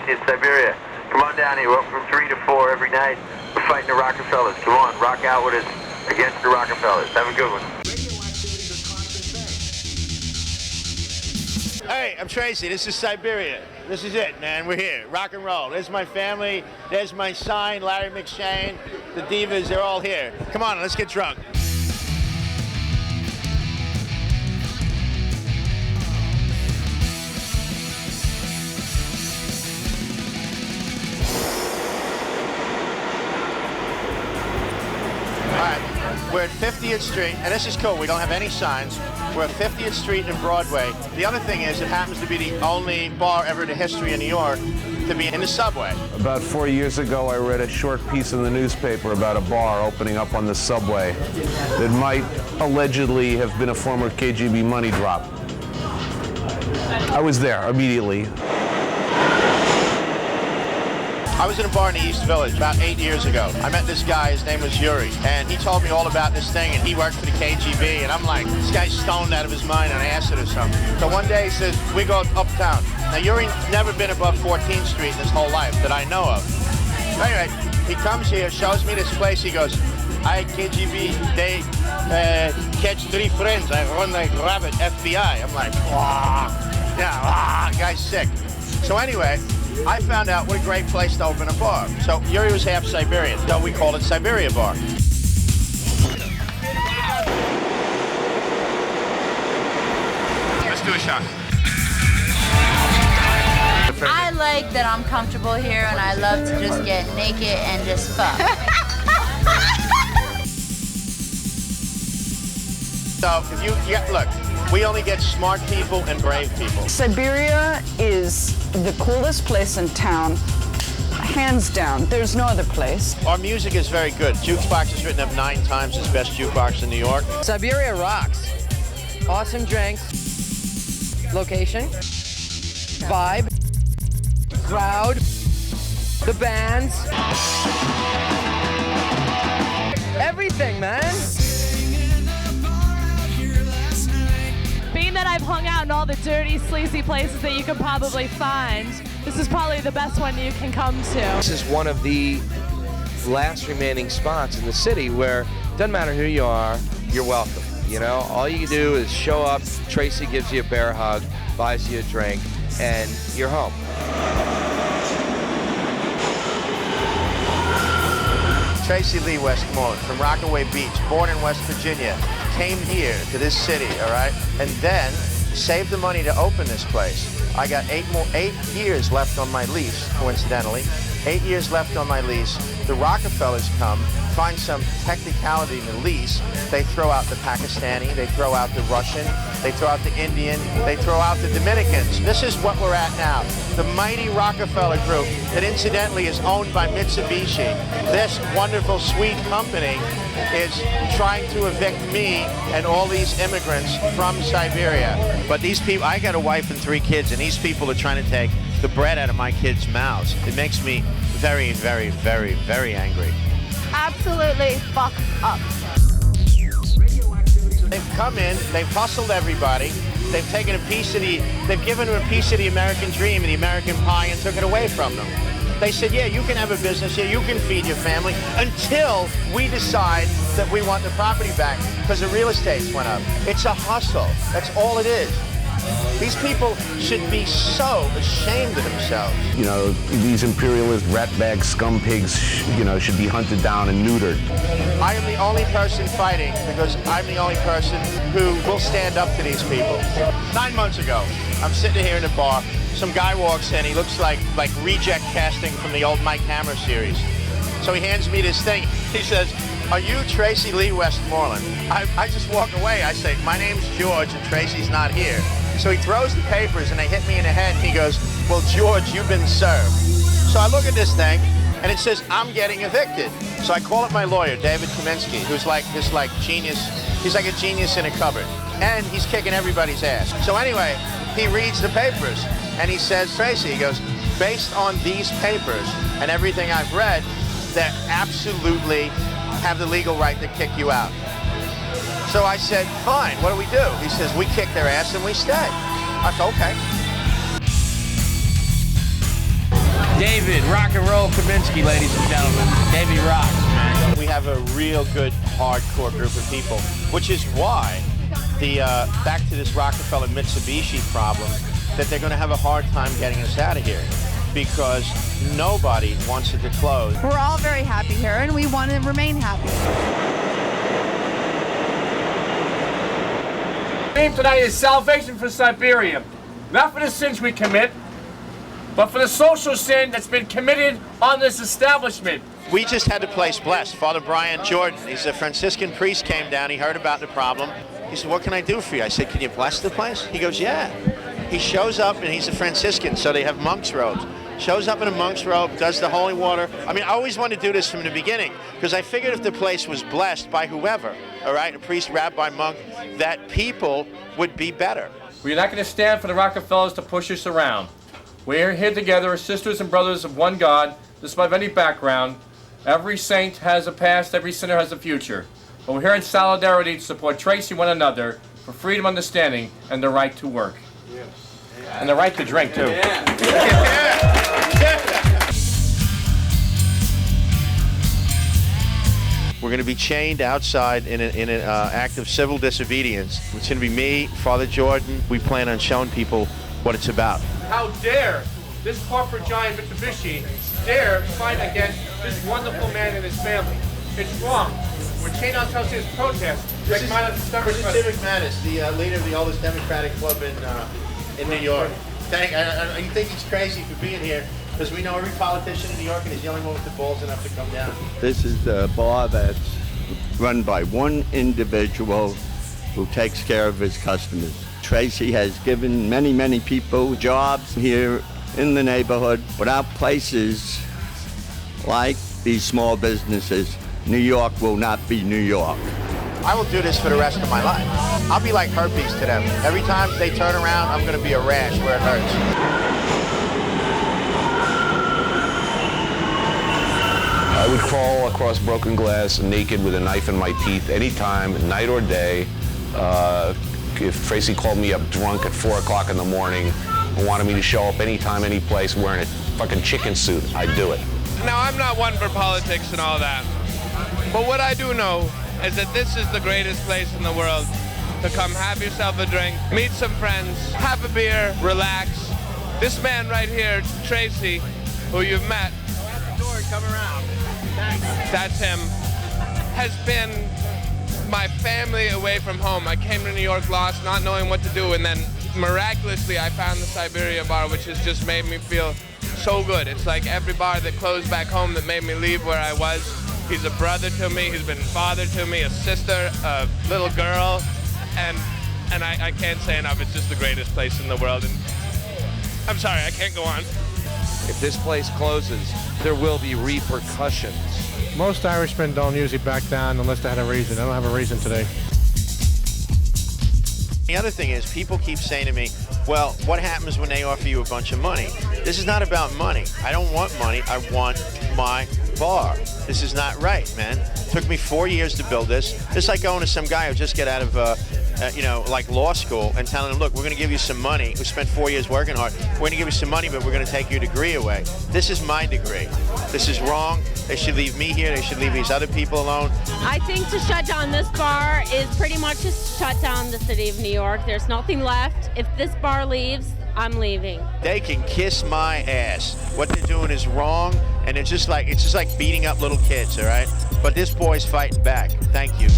Tracy in Siberia. Come on down here. We're up from 3 to 4 every night. We're fighting the Rockefellers. Come on, rock out with us against the Rockefellers. Have a good one. Hey, I'm Tracy. This is Siberia. This is it, man. We're here. Rock and roll. There's my family. There's my sign, Larry McShane. The Divas, they're all here. Come on, let's get drunk. We're at 50th Street, and this is cool. We don't have any signs. We're at 50th Street and Broadway. The other thing is, it happens to be the only bar ever in the history of New York to be in the subway. About 4 years ago, I read a short piece in the newspaper about a bar opening up on the subway that might allegedly have been a former KGB money drop. I was there immediately. I was in a bar in the East Village about 8 years ago. I met this guy, his name was Yuri, and he told me all about this thing, and he worked for the KGB, and I'm like, this guy's stoned out of his mind on acid or something. So one day he says, we go uptown. Now Yuri's never been above 14th Street in his whole life that I know of. Anyway, he comes here, shows me this place, he goes, I KGB, they catch 3 friends, I run like rabbit, FBI. I'm like, guy's sick. So anyway, I found out what a great place to open a bar. So Yuri was half Siberian, so we called it Siberia Bar. Let's do a shot. I like that I'm comfortable here, and I love to just get naked and just fuck. So if look, we only get smart people and brave people. Siberia is the coolest place in town, hands down. There's no other place. Our music is very good. Jukebox is written up 9 times as best jukebox in New York. Siberia rocks. Awesome drinks, location, vibe, crowd, the bands, everything, man. Being that I've hung out in all the dirty, sleazy places that you could probably find, this is probably the best one you can come to. This is one of the last remaining spots in the city where it doesn't matter who you are, you're welcome. You know, all you do is show up, Tracy gives you a bear hug, buys you a drink, and you're home. Tracy Lee Westmoreland from Rockaway Beach, born in West Virginia, came here to this city, all right, and then saved the money to open this place. I got 8 years left on my lease, coincidentally. 8 years left on my lease. The Rockefellers come, find some technicality in the lease. They throw out the Pakistani, they throw out the Russian, they throw out the Indian, they throw out the Dominicans. This is what we're at now. The mighty Rockefeller Group that incidentally is owned by Mitsubishi. This wonderful, sweet company is trying to evict me and all these immigrants from Siberia. But these people, I got a wife and 3 kids, and these people are trying to take the bread out of my kids' mouths. It makes me very, very, very, very angry. Absolutely fuck up. They've come in, they've hustled everybody, they've taken a piece of they've given them a piece of the American dream and the American pie and took it away from them. They said, yeah, you can have a business here, you can feed your family, until we decide that we want the property back because the real estate's went up. It's a hustle, that's all it is. These people should be so ashamed of themselves. You know, these imperialist ratbag scum pigs, you know, should be hunted down and neutered. I am the only person fighting because I'm the only person who will stand up to these people. 9 months ago, I'm sitting here in a bar. Some guy walks in, he looks like reject casting from the old Mike Hammer series. So he hands me this thing. He says, are you Tracy Lee Westmoreland? I just walk away. I say, my name's George and Tracy's not here. So he throws the papers and they hit me in the head and he goes, well, George, you've been served. So I look at this thing and it says, I'm getting evicted. So I call up my lawyer, David Kaminsky, who's like this genius. He's like a genius in a cupboard. And he's kicking everybody's ass. So anyway, he reads the papers and he says, Tracy, he goes, based on these papers and everything I've read, they absolutely have the legal right to kick you out. So I said, fine, what do we do? He says, we kick their ass and we stay. I said, okay. David, rock and roll Kaminsky, ladies and gentlemen. Davey rocks, man. We have a real good hardcore group of people, which is why back to this Rockefeller Mitsubishi problem, that they're going to have a hard time getting us out of here because nobody wants it to close. We're all very happy here, and we want to remain happy. The theme tonight is salvation for Siberia. Not for the sins we commit, but for the social sin that's been committed on this establishment. We just had the place blessed. Father Brian Jordan, he's a Franciscan priest, came down. He heard about the problem. He said, what can I do for you? I said, can you bless the place? He goes, yeah. He shows up, and he's a Franciscan, so they have monk's robes. Shows up in a monk's robe, does the holy water. I mean, I always wanted to do this from the beginning, because I figured if the place was blessed by whoever, all right, a priest, rabbi, monk, that people would be better. We're not going to stand for the Rockefellers to push us around. We're here together as sisters and brothers of one God, despite any background. Every saint has a past, every sinner has a future. But we're here in solidarity to support Tracy one another for freedom, understanding, and the right to work. Yeah. And the right to drink, too. We're going to be chained outside in an act of civil disobedience. It's going to be me, Father Jordan. We plan on showing people what it's about. How dare this corporate giant Mitsubishi dare fight against this wonderful man and his family? It's wrong. We're chained ourselves to this protest. This is Civic Mattis, the leader of the oldest Democratic club in New York. You think he's crazy for being here, because we know every politician in New York, and he's the only one with the balls enough to come down. This is a bar that's run by one individual who takes care of his customers. Tracy has given many, many people jobs here in the neighborhood. Without places like these small businesses, New York will not be New York. I will do this for the rest of my life. I'll be like herpes to them. Every time they turn around, I'm going to be a rash where it hurts. I would crawl across broken glass naked with a knife in my teeth anytime, night or day. If Tracy called me up drunk at 4 o'clock in the morning and wanted me to show up anytime, any place wearing a fucking chicken suit, I'd do it. Now, I'm not one for politics and all that, but what I do know is that this is the greatest place in the world to come have yourself a drink, meet some friends, have a beer, relax. This man right here, Tracy, who you've met, Come around. that's him, has been my family away from home. I came to New York lost, not knowing what to do, and then miraculously I found the Siberia Bar, which has just made me feel so good. It's like every bar that closed back home that made me leave where I was. He's a brother to me, he's been a father to me, a sister, a little girl, and I can't say enough, it's just the greatest place in the world. And I'm sorry, I can't go on. If this place closes, there will be repercussions. Most Irishmen don't usually back down unless they had a reason. I don't have a reason today. The other thing is, people keep saying to me, well, what happens when they offer you a bunch of money? This is not about money. I don't want money. I want my bar. This is not right, man. It took me 4 years to build this. It's like going to some guy who just got out of, like law school and telling him, look, we're going to give you some money. We spent 4 years working hard. We're going to give you some money, but we're going to take your degree away. This is my degree. This is wrong. They should leave me here. They should leave these other people alone. I think to shut down this bar is pretty much to shut down the city of New York. There's nothing left. If this bar leaves, I'm leaving. They can kiss my ass. What they're doing is wrong, and it's just like beating up little kids, all right? But this boy's fighting back. Thank you.